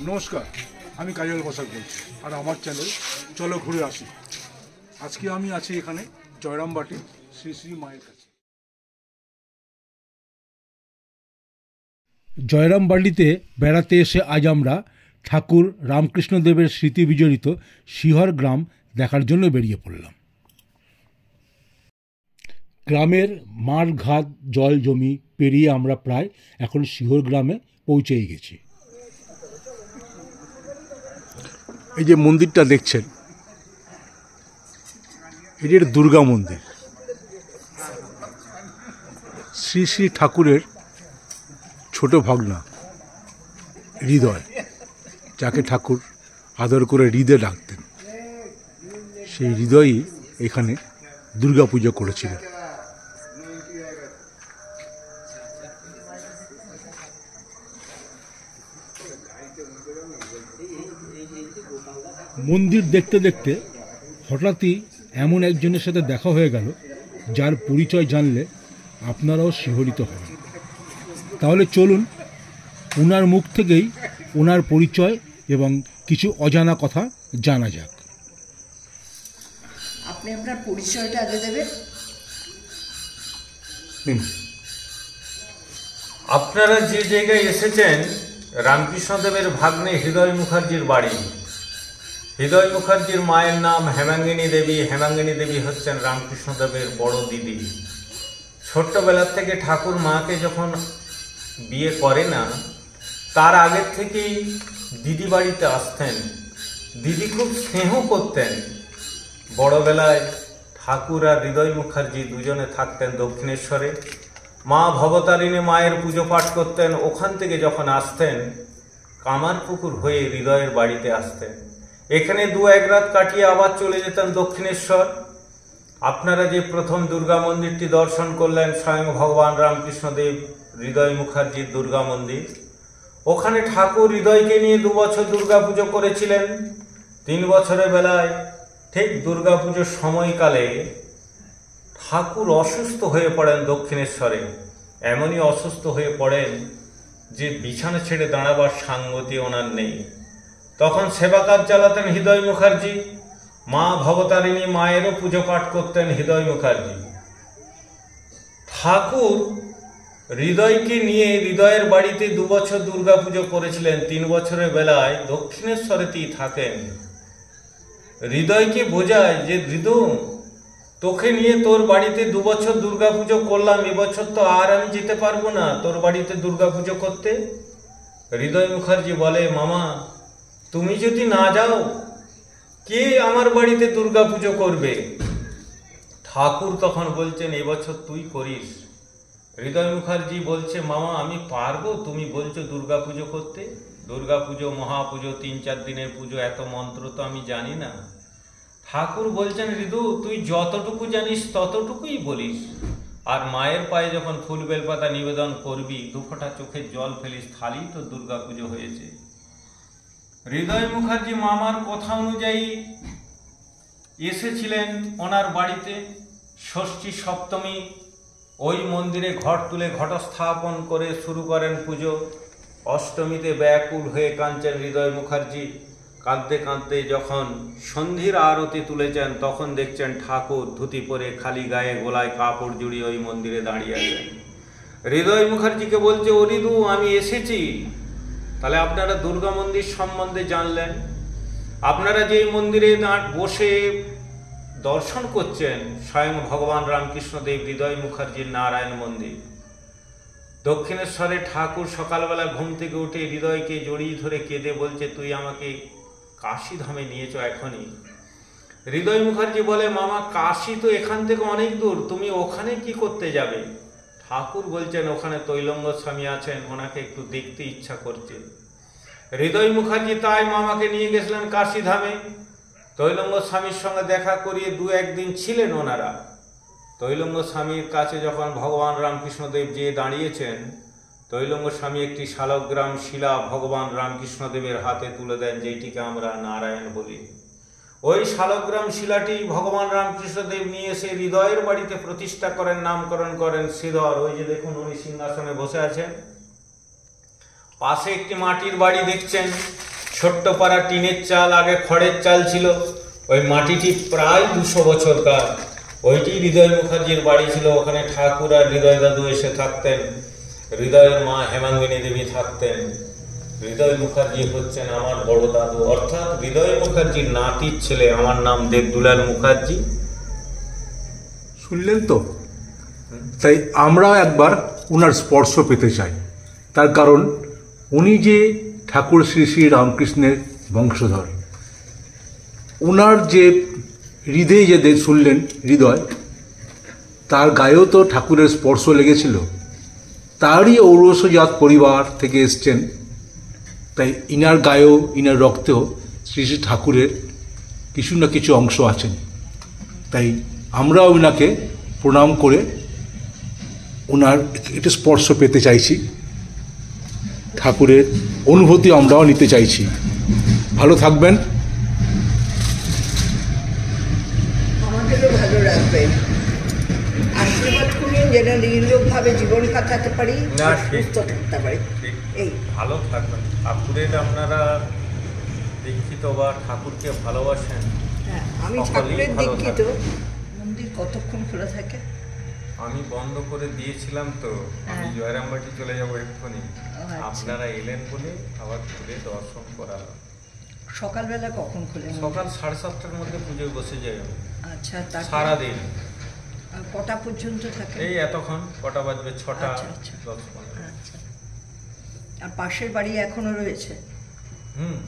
নমস্কার, আমি কাজল বসাক বলছি, আর আমার চ্যানেল চলো ঘুরে আসি। আজকে আমি আছি এখানে জয়রামবাটি শ্রী শ্রী মায়ের কাছে। জয়রামবাটিতে বেড়াতে এসে আজ আমরা ঠাকুর রামকৃষ্ণদেবের স্মৃতি বিজড়িত শিহর গ্রাম দেখার জন্য বেরিয়ে পড়লাম। গ্রামের মাঠ ঘাট জল জমি পেরিয়ে আমরা প্রায় এখন শিহর গ্রামে পৌঁছেই গেছি। এই যে মন্দিরটা দেখছেন, এটি একটা দুর্গা মন্দির। শ্রী শ্রী ঠাকুরের ছোট ভাগনা হৃদয়, যাকে ঠাকুর আদর করে হৃদয় ডাকতেন, সেই হৃদয়ই এখানে দুর্গা পুজো করেছিলেন। মন্দির দেখতে দেখতে হঠাৎই এমন একজনের সাথে দেখা হয়ে গেল যার পরিচয় জানলে আপনারাও শিহরিত হবেন। তাহলে চলুন ওনার মুখ থেকেই ওনার পরিচয় এবং কিছু অজানা কথা জানা যাক। আপনি আপনার পরিচয়টা আগে দেবেন। আপনারা যে জায়গায় এসেছেন রামকৃষ্ণদেবের ভাগ্নে হৃদয় মুখার্জির বাড়ি। হৃদয় মুখার্জির মায়ের নাম হেমাঙ্গিনী দেবী। হেমাঙ্গিনী দেবী হচ্ছেন রামকৃষ্ণদেবের বড় দিদি। ছোট্টবেলার থেকে ঠাকুর মাকে যখন বিয়ে করে না, তার আগের থেকেই দিদি বাড়িতে আসতেন। দিদি খুব স্নেহ করতেন। বড়বেলায় ঠাকুর আর হৃদয় মুখার্জি দুজনে থাকতেন দক্ষিণেশ্বরে। মা ভবতারিণী মায়ের পুজো পাঠ করতেন। ওখান থেকে যখন আসতেন কামারপুকুর হয়ে হৃদয়ের বাড়িতে আসতেন। এখানে 2-1 রাত কাটিয়ে আবার চলে যেতেন দক্ষিণেশ্বর। আপনারা যে প্রথম দুর্গা মন্দিরটি দর্শন করলেন, স্বয়ং ভগবান রামকৃষ্ণদেব হৃদয় মুখার্জির দুর্গা মন্দির, ওখানে ঠাকুর হৃদয়কে নিয়ে 2 বছর দুর্গা পুজো করেছিলেন। 3 বছরের বেলায় ঠিক দুর্গা পুজোর সময়কালে ঠাকুর অসুস্থ হয়ে পড়েন দক্ষিণেশ্বরে। এমনই অসুস্থ হয়ে পড়েন যে বিছানা ছেড়ে দাঁড়াবার সাঙ্গতি ওনার নেই। তখন সেবা কাজ চালাতেন হৃদয় মুখার্জি। মা ভবতারিণী মায়েরও পুজো পাঠ করতেন হৃদয় মুখার্জি। ঠাকুর হৃদয়কে নিয়ে হৃদয়ের বাড়িতে 2 বছর দুর্গা পুজো করেছিলেন। 3 বছরের বেলায় দক্ষিণেশ্বরেতেই থাকেন। হৃদয়কে বোঝায় যে হৃদু, তোকে নিয়ে তোর বাড়িতে 2 বছর দুর্গা পুজো করলাম, এবছর তো আর আমি যেতে পারবো না তোর বাড়িতে দুর্গা পুজো করতে। হৃদয় মুখার্জি বলে, মামা তুমি যদি না যাও কে আমার বাড়িতে দুর্গা পুজো করবে? ঠাকুর তখন বলছেন, এবছর তুই করিস। হৃদয় মুখার্জি বলছে, মামা আমি পারবো, তুমি বলছো দুর্গা পুজো করতে। দুর্গা পুজো মহাপুজো 3-4 দিনের পুজো, এত মন্ত্র তো আমি জানি না। ঠাকুর বলছেন, হৃদু তুই যতটুকু জানিস ততটুকুই বলিস, আর মায়ের পায়ে যখন ফুল বেলপাতা নিবেদন করবি 2 ফোঁটা চোখের জল ফেলিস, থালি তো দুর্গা পুজো হয়েছে। হৃদয় মুখার্জি মামার কথা অনুযায়ী এসেছিলেন ওনার বাড়িতে। ষষ্ঠী সপ্তমী ওই মন্দিরে ঘট তুলে ঘটস্থাপন করে শুরু করেন পুজো। অষ্টমীতে ব্যাকুল হয়ে কাঁদছেন হৃদয় মুখার্জি। কাঁদতে কাঁদতে যখন সন্ধির আরতি তুলেছেন তখন দেখছেন ঠাকুর ধুতি পরে খালি গায়ে গলায় কাপড় জড়িয়ে ওই মন্দিরে দাঁড়িয়ে আছেন। হৃদয় মুখার্জিকে বলছে, ও হৃদু আমি এসেছি। তাহলে আপনারা দুর্গা মন্দির সম্বন্ধে জানলেন। আপনারা যে মন্দিরে বসে দর্শন করছেন স্বয়ং ভগবান রামকৃষ্ণদেব হৃদয় মুখার্জির নারায়ণ মন্দির। দক্ষিণেশ্বরে ঠাকুর সকালবেলা ঘুম থেকে উঠে হৃদয়কে জড়িয়ে ধরে কেঁদে বলছে, তুই আমাকে কাশী ধামে নিয়েছ এখনই। হৃদয় মুখার্জি বলে, মামা কাশী তো এখান থেকে অনেক দূর, তুমি ওখানে কি করতে যাবে? ঠাকুর বলছেন, ওখানে তৈলঙ্গ স্বামী আছেন, ওনাকে একটু দেখতে ইচ্ছা করছে। হৃদয় মুখার্জি তাই মামাকে নিয়ে গেছিলেন কাশী ধামে। তৈলঙ্গ স্বামীর সঙ্গে দেখা করিয়ে 2-1 দিন ছিলেন ওনারা। তৈলঙ্গ স্বামীর কাছে যখন ভগবান রামকৃষ্ণদেব যে দাঁড়িয়েছেন, তৈলঙ্গ স্বামী একটি শালগ্রাম শিলা ভগবান রামকৃষ্ণদেবের হাতে তুলে দেন, যেটিকে আমরা নারায়ণ বলি। ওই শালগ্রাম শিলাটি ভগবান রামকৃষ্ণদেব নিয়ে এসে হৃদয়ের বাড়িতে প্রতিষ্ঠা করেন, নামকরণ করেন শ্রীধর। ওই যে দেখুন উনি সিংহাসনে বসে আছেন। পাশে একটি মাটির বাড়ি দেখছেন, ছোট্ট পাড়া টিনের চাল, আগে খড়ের চাল ছিল। ওই মাটিটি প্রায় 200 বছরকার। ওইটি হৃদয় মুখার্জির বাড়ি ছিল। ওখানে ঠাকুর আর হৃদয় দাদু এসে থাকতেন। হৃদয়ের মা হেমাঙ্গিনী দেবী থাকতেন। হৃদয় মুখার্জি হচ্ছেন আমার বড় দাদু, অর্থাৎ হৃদয় মুখার্জির নাতির ছেলে। আমার নাম দেবদুলাল মুখার্জি। শুনলেন তো? তাই আমরা একবার ওনার স্পর্শ পেতে চাই। তার কারণ উনি যে ঠাকুর শ্রী শ্রী রামকৃষ্ণের বংশধর। ওনার যে হৃদয়ে যে শুনলেন হৃদয়, তার গায়েও তো ঠাকুরের স্পর্শ লেগেছিল। তারই ঔরসজাত পরিবার থেকে এসছেন। তাই ইনার গায়েও ইনার রক্তেও শ্রী শ্রী ঠাকুরের কিছু না কিছু অংশ আছেন। তাই আমরাও ওনাকে প্রণাম করে ওনার একটু স্পর্শ পেতে চাইছি। ঠাকুরের অনুভূতি আমরাও নিতে চাইছি। ভালো থাকবেন। আমাদেরও ভালো রাখবেন। আশীর্বাদ করুন যেন নির্লোভভাবে জীবন কাটাতে পারি, না, আর ঠিক। সুস্থ থাকতে পারি। ঠিক, এই ভালো থাকবেন। ঠাকুরের আপনারা দীক্ষিত বা ঠাকুরকে ভালোবাসেন। হ্যাঁ, আমি সকলেই ঠাকুরের ভালো দীক্ষিত। থাকবেন। মন্দির কতক্ষণ খোলা থাকে? আমি বন্ধ করে দিয়েছিলাম তো, আমি হ্যাঁ। জয়রামবাটি চলে যাবো এক্ষুনি। আচ্ছা। আপনারা এলেন বলে আবার খুলে দর্শন করালাম। সকালবেলা কখন খোলে মন্দির? সকাল 7:30টার মধ্যে পুজোয় বসে যাই আমি। আচ্ছা, তারপর সারাদিন কটা পর্যন্ত থাকে? এই এতক্ষণ। কটা বাজবে? 6টা আচ্ছা, আচ্ছা। 10-15। আচ্ছা। আর পাশের বাড়ি এখনো রয়েছে? হুম,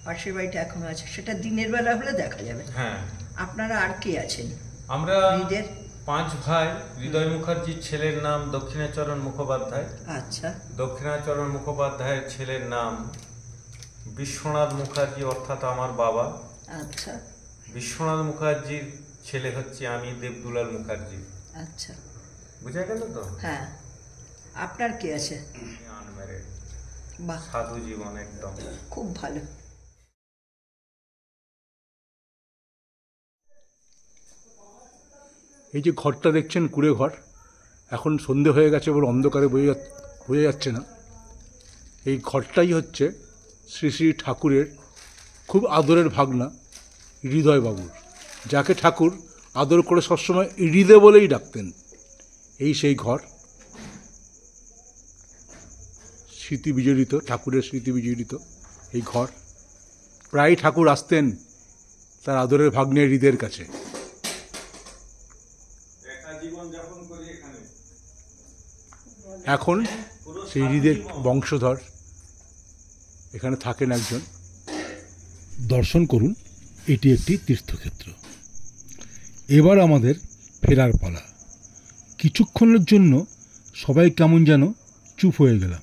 পাশের বাড়িটা এখনো আছে, সেটা দিনের বেলা হলে দেখা যাবে। হ্যাঁ। আপনারা আর কে আছেন? আমরা হৃদের? 5 ভাই। হৃদয় মুখার্জির ছেলের নাম দক্ষিণাচরণ মুখোপাধ্যায়। আচ্ছা। দক্ষিণাচরণ মুখোপাধ্যায়ের ছেলের নাম বিশ্বনাথ মুখার্জি, অর্থাৎ আমার বাবা। আচ্ছা। বিশ্বনাথ মুখার্জির ছেলে হচ্ছে আমি, দেবদুলাল মুখার্জি। আচ্ছা। বুঝা গেল তো? হ্যাঁ। আপনার কে আছে? আনম্যারেড, বাহ, সাধু জীবন একদম। খুব ভালো। এই যে ঘরটা দেখছেন কুড়ে ঘর, এখন সন্ধে হয়ে গেছে বলে অন্ধকারে বোঝা যাচ্ছে না। এই ঘরটাই হচ্ছে শ্রী শ্রী ঠাকুরের খুব আদরের ভাগনা হৃদয়বাবুর, যাকে ঠাকুর আদর করে সবসময় হৃদে বলেই ডাকতেন। এই সেই ঘর, স্মৃতি বিজড়িত, ঠাকুরের স্মৃতি বিজড়িত এই ঘর। প্রায় ঠাকুর আসতেন তার আদরের ভাগ্নে হৃদের কাছে। এখন সেই হৃদের বংশধর এখানে থাকেন একজন। দর্শন করুন, এটি একটি তীর্থক্ষেত্র। এবার আমাদের ফেরার পালা। কিছুক্ষণের জন্য সবাই কেমন যেন চুপ হয়ে গেলাম।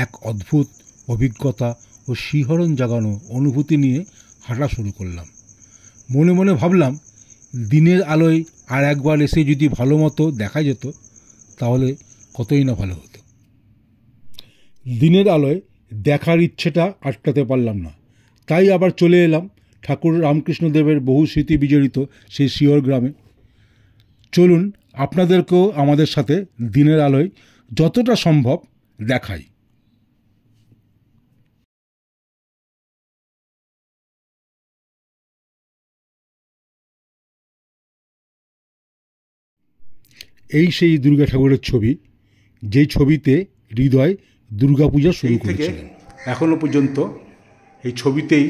এক অদ্ভুত অভিজ্ঞতা ও শিহরণ জাগানো অনুভূতি নিয়ে হাঁটা শুরু করলাম। মনে মনে ভাবলাম, দিনের আলোয় আর একবার এসে যদি ভালো মতো দেখা যেত তাহলে কতই না ভালো হতো। দিনের আলোয় দেখার ইচ্ছেটা আটকাতে পারলাম না, তাই আবার চলে এলাম ঠাকুর রামকৃষ্ণদেবের বহু স্মৃতি বিজড়িত সেই শিয়র গ্রামে। চলুন আপনাদেরকেও আমাদের সাথে দিনের আলোয় যতটা সম্ভব দেখাই। এই সেই দুর্গা ঠাকুরের ছবি, যেই ছবিতে হৃদয় দুর্গাপূজা শুরু করেছিলেন। এখনো পর্যন্ত এই ছবিতেই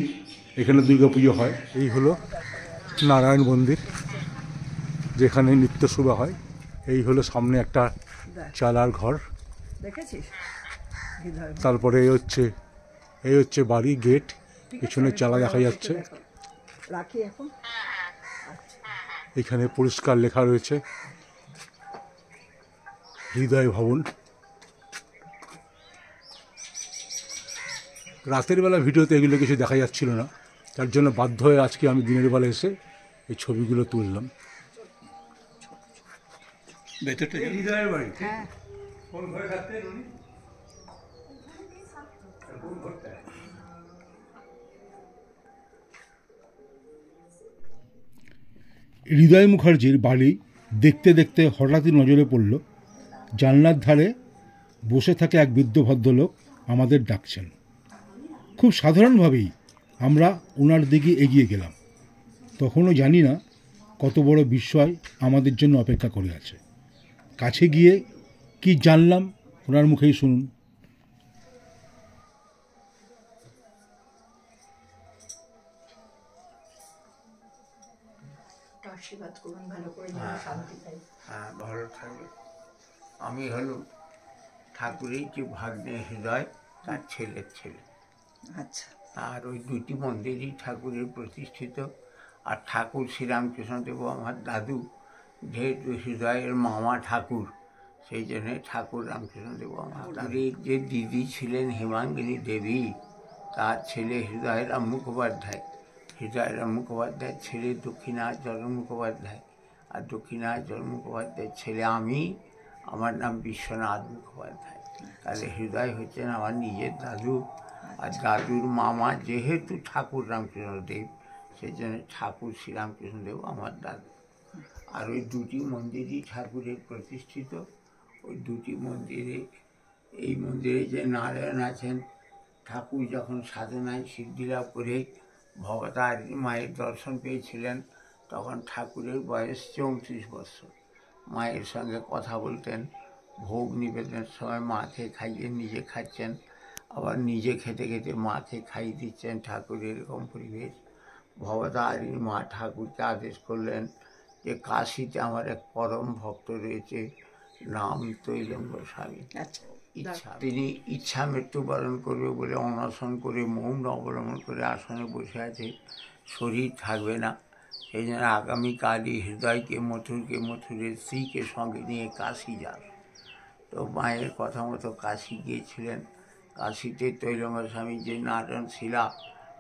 এখানে দুর্গাপুজো হয়। এই হলো নারায়ণ মন্দির, যেখানে নিত্য শোভা হয়। এই হলো সামনে একটা চালার ঘর। দেখেছিস? হৃদয়। তারপরে এই হচ্ছে বাড়ি, গেট, পিছনে চালা দেখা যাচ্ছে। রাখি এখন। এখানে পরিষ্কার লেখা রয়েছে হৃদয় ভবন। রাতের বেলা ভিডিওতে এগুলো কিছু দেখা যাচ্ছিল না, তার জন্য বাধ্য হয়ে আজকে আমি দিনের বেলা এসে এই ছবিগুলো তুললাম। হৃদয়ের বাড়ি। হ্যাঁ। হৃদয় মুখার্জির বাড়ি দেখতে দেখতে হঠাৎই নজরে পড়ল জানলার ধারে বসে থাকে এক বৃদ্ধ ভদ্রলোক আমাদের ডাকছেন। খুব সাধারণভাবেই আমরা ওনার দিকে এগিয়ে গেলাম। তখনও জানি না কত বড় বিস্ময় আমাদের জন্য অপেক্ষা করে আছে। কাছে গিয়ে কি জানলাম ওনার মুখেই শুনুন। আশীর্বাদ করুন ভালো করে যেন শান্তি পাই। হ্যাঁ, ভালো থাকবে। আমি হলো ঠাকুরের যে ভাগ্নে হৃদয়, তার ছেলের ছেলে। আচ্ছা, আর ওই দুটি মন্দিরই ঠাকুরের প্রতিষ্ঠিত। আর ঠাকুর শ্রীরামকৃষ্ণদেব আমার দাদু, যেহেতু হৃদয়ের মামা ঠাকুর, সেই জন্যে ঠাকুর রামকৃষ্ণদেব আমার দাদুর যে দিদি ছিলেন হেমাঙ্গিনী দেবী, তার ছেলে হৃদয়রাম মুখোপাধ্যায়। হৃদয়রাম মুখোপাধ্যায়ের ছেলে দক্ষিণাচরণ মুখোপাধ্যায়, আর দক্ষিণাচরণ মুখোপাধ্যায়ের ছেলে আমি। আমার নাম বিশ্বনাথ মুখোপাধ্যায়। তাহলে হৃদয় হচ্ছেন আমার নিজের দাদু। আর দাদুর মামা যেহেতু ঠাকুর রামকৃষ্ণদেব, সেই জন্য ঠাকুর শ্রীরামকৃষ্ণদেব আমার দাদু। আর ওই দুটি মন্দিরই ঠাকুরের প্রতিষ্ঠিত। ওই দুটি মন্দিরে, এই মন্দিরে যে নারায়ণ আছেন, ঠাকুর যখন সাধনায় সিদ্ধিলাভ করে ভবতারিণী মায়ের দর্শন পেয়েছিলেন, তখন ঠাকুরের বয়স 34 বছর। মায়ের সঙ্গে কথা বলতেন, ভোগ নিবেদনের সময় মাকে খাইয়ে নিজে খাচ্ছেন, আবার নিজে খেতে খেতে মাকে খাইয়ে দিচ্ছেন। ঠাকুরের এরকম পরিবেশ। ভবতারিণী মা ঠাকুরকে আদেশ করলেন যে কাশীতে আমার এক পরম ভক্ত রয়েছে, নাম তৈলঙ্গ স্বামী। আচ্ছা, ইচ্ছা, তিনি ইচ্ছা মৃত্যুবরণ করবে বলে অনশন করে মৌন অবলম্বন করে আসনে বসে আছে, শরীর থাকবে না। সেই জন্য আগামীকালই হৃদয়কে মথুরের স্ত্রীকে সঙ্গে নিয়ে কাশী যান। তো মায়ের কথা মতো কাশী গিয়েছিলেন। কাশীতে তৈলঙ্গ স্বামী যে নারায়ণ শিলা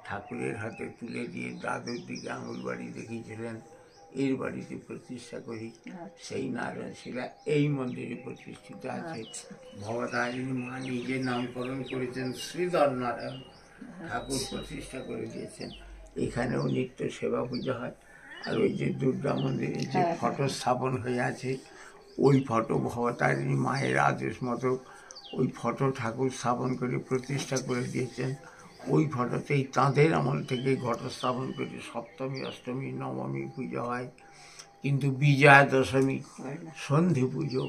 ঠাকুরের হাতে তুলে দিয়ে দাদুর দিকে আঙুল বাড়ি দেখিয়েছিলেন, এর বাড়িতে প্রতিষ্ঠা করি, সেই নারায়ণ শিলা এই মন্দিরে প্রতিষ্ঠিত আছে। ভবতারিণী মা নিজের নামকরণ করেছেন শ্রীধর নারায়ণ, ঠাকুর প্রতিষ্ঠা করে দিয়েছেন। এখানেও নিত্য সেবা পূজা হয়। আর ওই যে দুর্গা মন্দিরে যে ফটো স্থাপন হয়ে আছে, ওই ফটো ভবতারিণী মায়ের আদেশ মতো ওই ফটো ঠাকুর স্থাপন করে প্রতিষ্ঠা করে দিয়েছেন। ওই ফটোতেই তাঁদের আমল থেকে ঘট স্থাপন করে সপ্তমী, অষ্টমী, নবমী পুজো হয়। কিন্তু বিজয়া দশমী, সন্ধি পুজো,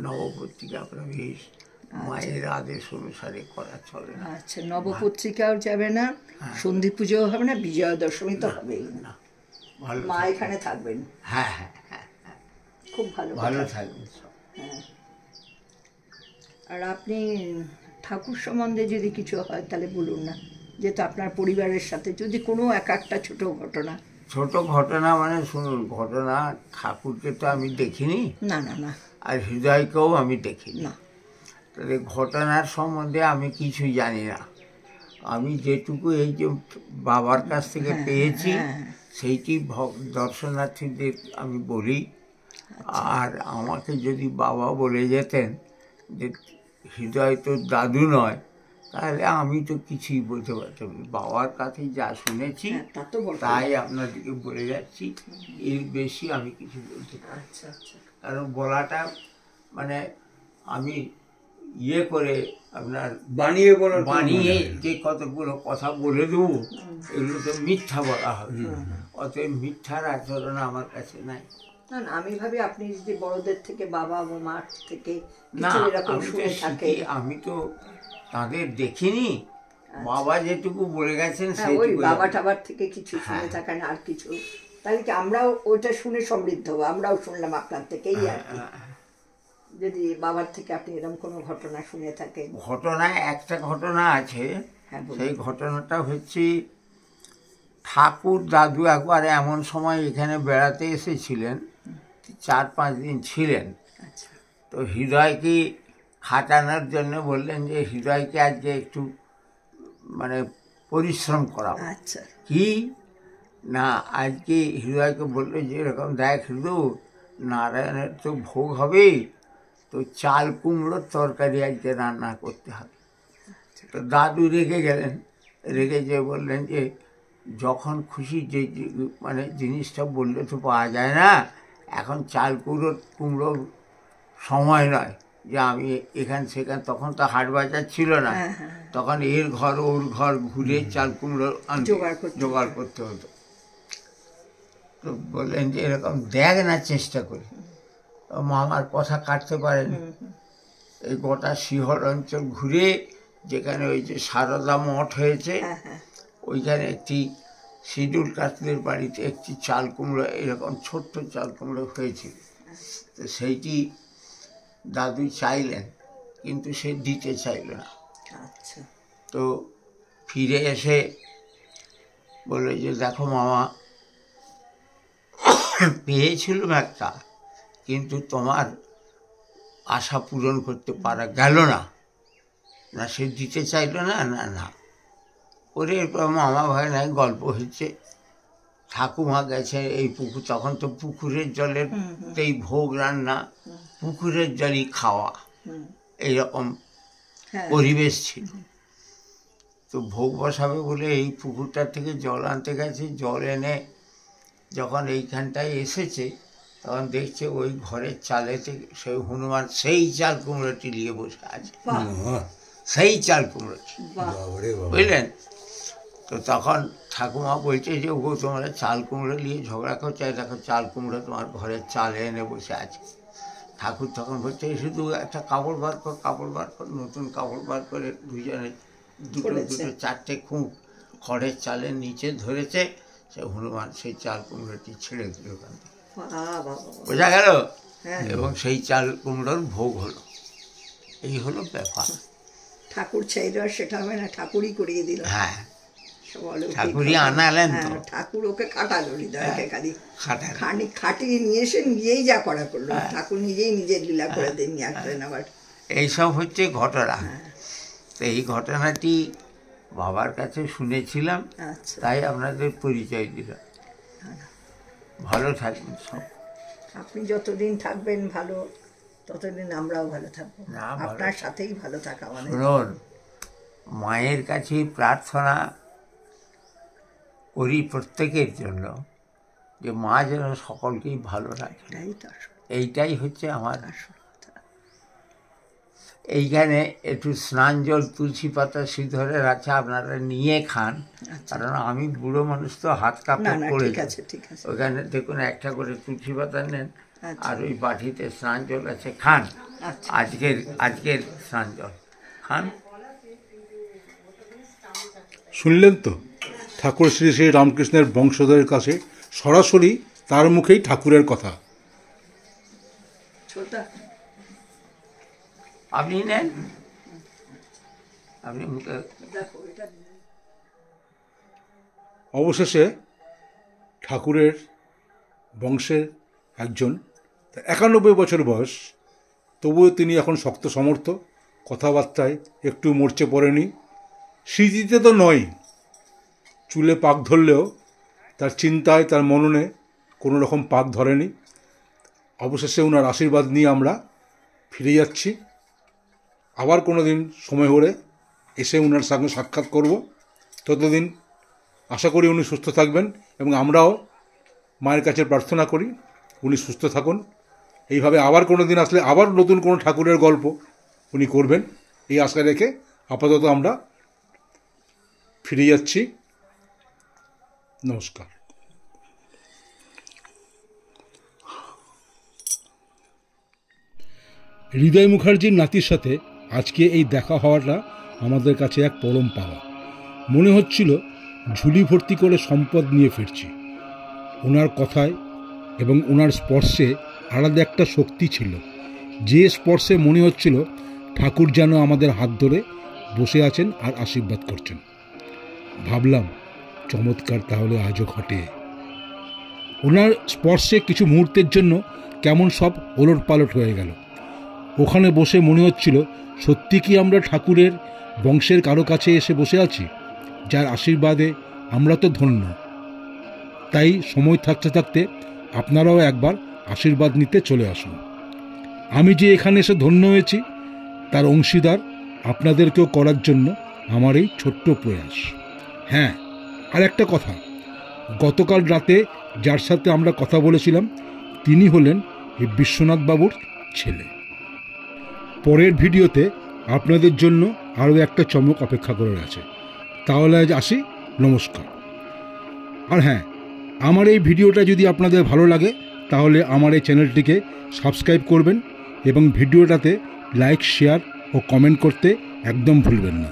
নবপত্রিকা প্রবেশ মায়ের আদেশ অনুসারে করা চলে না। আচ্ছা, নবপত্রিকাও যাবে না, সন্ধি পুজোও হবে না, বিজয়া দশমী তো হবেই না। ভালো, মা এখানে থাকবেন। হ্যাঁ হ্যাঁ হ্যাঁ, খুব ভালো ভালো কথা। থাকবেন সব। হ্যাঁ। আর আপনি ঠাকুর সম্বন্ধে যদি কিছু হয় তাহলে বলুন না, যেহেতু আপনার পরিবারের সাথে যদি কোনো একটা ছোট ঘটনা। ছোট ঘটনা মানে শুনুন, ঘটনা ঠাকুরকে তো আমি দেখিনি, না না না আর হৃদয়কেও আমি দেখিনি। না, তাহলে ঘটনার সম্বন্ধে আমি কিছুই জানি না। আমি যেটুকু এই যে বাবার কাছ থেকে পেয়েছি, সেইটি দর্শনার্থীদের আমি বলি। আর আমাকে যদি বাবা বলে যেতেন যে হৃদয় তো দাদু নয়, তাহলে আমি তো কিছুই বলতে পারতাম না। বাবার কাছে যা শুনেছি তা তো বলতে তাই আপনাদেরকে বলে যাচ্ছি, এর বেশি আমি কিছু বলতে পারি। আচ্ছা আচ্ছা, কারণ বলাটা মানে আমি ইয়ে করে আপনার বানিয়ে যে কতগুলো কথা বলে দেবো, এগুলো তো মিথ্যা বলা হবে। অতএব মিথ্যার আচরণ আমার কাছে নাই। না না, আমি ভাবি আপনি যদি বড়দের থেকে, বাবা বা মার থেকে না, কিছু এরকম আমি তো শুনে থাকে। আমি তো তাদের দেখিনি। বাবা যেটুকু বলে গেছেন হ্যাঁ, ওই সেইটুকু। বাবা টাবার থেকে কিছু শুনে থাকেন আর কিছু, তাহলে কি আমরাও ওইটা শুনে সমৃদ্ধ হবো। আমরাও শুনলাম আপনার থেকেই আর কি। যদি বাবার থেকে আপনি এরকম কোনো ঘটনা শুনে থাকেন। ঘটনায় একটা ঘটনা আছে। হ্যাঁ, বলুন। সেই ঘটনাটা হচ্ছে, ঠাকুর দাদু একবার এমন সময় এখানে বেড়াতে এসেছিলেন, 4-5 দিন ছিলেন। আচ্ছা, তো হৃদয়কে খাটানোর জন্য বললেন যে হৃদয়কে আজকে একটু মানে পরিশ্রম করাবো। আচ্ছা, কি না, আজকে হৃদয়কে বললো যে এরকম দেখ হৃদয়, নারায়ণের তো ভোগ হবে, তো চাল কুমড়োর তরকারি আজকে রান্না করতে হবে। তো দাদু রেগে গেলেন। রেগে যেয়ে বললেন যে যখন খুশি যে মানে জিনিসটা বললে তো পাওয়া যায় না, এখন চাল কুমড়োর সময় নয়, যে আমি এখান সেখান, তখন তো হাট বাজার ছিল না, তখন এর ঘর ওর ঘর ঘুরে চাল কুমড়ো জোগাড় করতে হতো। তো বললেন যে এরকম দেখ না চেষ্টা করি, মামার কথা কাটতে পারেন। এই গোটা শিহর অঞ্চল ঘুরে, যেখানে ওই যে সারদা মঠ হয়েছে ওইখানে একটি শিডিউল কাস্টদের বাড়িতে একটি চাল কুমড়ো, এরকম ছোট্ট চাল কুমড়ো হয়েছিল। তো সেইটি দাদু চাইলেন, কিন্তু সে দিতে চাইল না। তো ফিরে এসে বললো যে দেখো মামা, পেয়েছিলাম একটা, কিন্তু তোমার আশা পূরণ করতে পারা গেল না। না সে দিতে চাইল না, না না ওরে মামা ভাই নাই গল্প হচ্ছে, ঠাকুমা গেছে এই পুকুর, তখন তো পুকুরের জলের এই ভোগ রান্না, পুকুরের জলই খাওয়া, এইরকম পরিবেশ ছিল। তো ভোগ বসাবে বলে এই পুকুরটা থেকে জল আনতে গেছে। জল এনে যখন এইখানটায় এসেছে, তখন দেখছে ওই ঘরের চালেতে সেই হনুমান সেই চাল কুমড়োটি নিয়ে বসে আছে, সেই চাল কুমড়োটি, বুঝলেন? তো তখন ঠাকুমা বলছে যে ওগো তোমরা চাল কুমড়ো নিয়ে ঝগড়া করছে, দেখো চাল কুমড়ো তোমার ঘরের চালে এনে বসে আছে। ঠাকুর তখন বলছে শুধু একটা কাপড় বার কর, কাপড় বার কর। নতুন কাপড় বার করে দুজনে দুটো দুটো চারটে খুঁট খড়ের চালের নিচে ধরেছে, সে হনুমান সেই চাল কুমড়োটি ছেড়ে দিল ওখান থেকে, বোঝা গেল? এবং সেই চাল কুমড়োর ভোগ হলো। এই হলো ব্যাপার। ঠাকুর চাইলে আর সেটা হবে না, ঠাকুরই করিয়ে দিল। হ্যাঁ, ঠাকুরই আনালেন তো, ঠাকুর ওকে খাটালো, হৃদয়কে খালি খাটিয়ে নিয়ে এসে নিজেই যা করা করলো। ঠাকুর নিজেই নিজের লীলা করে দেন, আসলেন আবার। এইসব হচ্ছে ঘটনা। তো এই ঘটনাটি বাবার কাছে শুনেছিলাম, তাই আপনাদের পরিচয় দিলাম। ভালো থাকবেন সব। আপনি যতদিন থাকবেন ভালো, ততদিন আমরাও ভালো থাকবো। আপনার সাথেই ভালো থাকা মানে। শুনুন, মায়ের কাছে প্রার্থনা করি প্রত্যেকের জন্য, যে মা যেন সকলকেই ভালো রাখে। এইটাই হচ্ছে আমার। এইখানে একটু স্নান জল তুলসী পাতা সিঁদুরের আছে, আপনারা নিয়ে খান, কারণ আমি বুড়ো মানুষ তো হাত কাপড় করে। ওখানে দেখুন একটা করে তুলসী পাতা নেন, আর ওই বাটিতে স্নান জল আছে, খান। আজকের স্নান জল খান। শুনলেন তো, ঠাকুর শ্রী শ্রী রামকৃষ্ণের বংশধরের কাছে সরাসরি তার মুখেই ঠাকুরের কথা। আপনি নেন, আপনি মুখে। অবশেষে ঠাকুরের বংশের একজন, 91 বছর বয়স, তবুও তিনি এখন শক্ত সমর্থ, কথাবার্তায় একটু মরচে পড়েনি। স্মৃতিতে তো নয়, চুলে পাক ধরলেও তার চিন্তায়, তার মননে কোনো রকম পাক ধরেনি। অবশেষে ওনার আশীর্বাদ নিয়ে আমরা ফিরে যাচ্ছি। আবার কোনো দিন সময় হলে এসে ওনার সঙ্গে সাক্ষাৎ করব। ততদিন আশা করি উনি সুস্থ থাকবেন, এবং আমরাও মায়ের কাছে প্রার্থনা করি উনি সুস্থ থাকুন। এইভাবে আবার কোনো দিন আসলে আবার নতুন কোনো ঠাকুরের গল্প উনি করবেন, এই আশা রেখে আপাতত আমরা ফিরে যাচ্ছি। নমস্কার। হৃদয় মুখার্জির নাতির সাথে আজকে এই দেখা হওয়াটা আমাদের কাছে এক পরম পাওয়া। মনে হচ্ছিল ঝুলি ভর্তি করে সম্পদ নিয়ে ফিরছি। ওনার কথায় এবং ওনার স্পর্শে আলাদা একটা শক্তি ছিল, যে স্পর্শে মনে হচ্ছিল ঠাকুর যেন আমাদের হাত ধরে বসে আছেন আর আশীর্বাদ করছেন। ভাবলাম চমৎকার তাহলে আজও ঘটে। ওনার স্পর্শে কিছু মুহূর্তের জন্য কেমন সব ওলট পালট হয়ে গেল। ওখানে বসে মনে হচ্ছিল সত্যি কি আমরা ঠাকুরের বংশের কারো কাছে এসে বসে আছি, যার আশীর্বাদে আমরা তো ধন্য। তাই সময় থাকতে থাকতে আপনারাও একবার আশীর্বাদ নিতে চলে আসুন। আমি যে এখানে এসে ধন্য হয়েছি তার অংশীদার আপনাদেরকেও করার জন্য আমার এই ছোট্ট প্রয়াস। হ্যাঁ, আর একটা কথা, গতকাল রাতে যার সাথে আমরা কথা বলেছিলাম তিনি হলেন এই বিশ্বনাথ বাবুর ছেলে। পরের ভিডিওতে আপনাদের জন্য আরও একটা চমক অপেক্ষা করে আছে। তাহলে আজ আসি, নমস্কার। আর হ্যাঁ, আমার এই ভিডিওটা যদি আপনাদের ভালো লাগে তাহলে আমার এই চ্যানেলটিকে সাবস্ক্রাইব করবেন এবং ভিডিওটাতে লাইক, শেয়ার ও কমেন্ট করতে একদম ভুলবেন না।